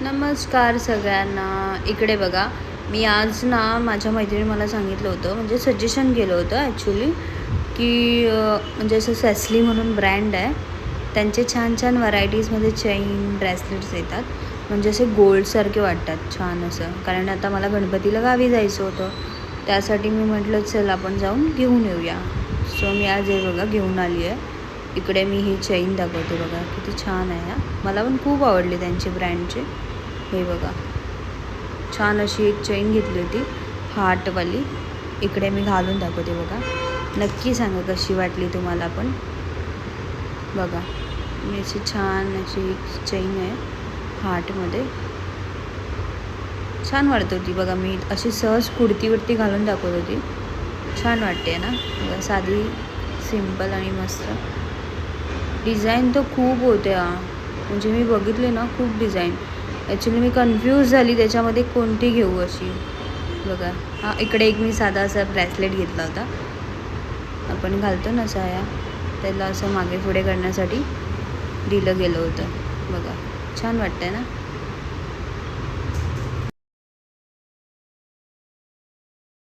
नमस्कार सगळ्यांना. इकडे बघा, मी आज ना माझ्या मैत्रिणी मला सांगितलं होतं, म्हणजे सजेशन केलं होतं ॲक्च्युली, की म्हणजे असं सेस्ली म्हणून ब्रँड आहे. त्यांचे छान छान व्हरायटीजमध्ये चेन ब्रेसलेट्स येतात, म्हणजे असे गोल्डसारखे वाटतात छान असं. कारण आता मला गणपतीला गावी जायचं होतं, त्यासाठी मी म्हटलं चल आपण जाऊन घेऊन येऊया. सो मी आज हे बघा घेऊन आली आहे. इकडे मी ही चेन दाखवते बघा, किती छान आहे. मला पण खूप आवडली त्यांची ब्रँडची. हे बघा, छान अशी एक चेन घेतली होती हार्टवाली. इकडे मी घालून दाखवते बघा, नक्की सांगा कशी वाटली तुम्हाला. पण बघा, मी अशी छान अशी एक चेन आहे हार्टमध्ये, छान वाटत होती बघा. मी अशी सहज कुर्तीवरती घालून दाखवत होती, छान वाटते ना बघा, साधी सिंपल आणि मस्त. डिझाईन तर खूप होत्या, म्हणजे मी बघितले ना खूप डिझाईन. ॲक्च्युली मी कन्फ्यूज झाली त्याच्यामध्ये कोणती घेऊ अशी. बघा, हा इकडे एक मी साधा असा ब्रेसलेट घेतला होता, आपण घालतो ना साया, त्याला असं मागे पुढे करण्यासाठी दिलं गेलं होतं. बघा, छान वाटतं ना.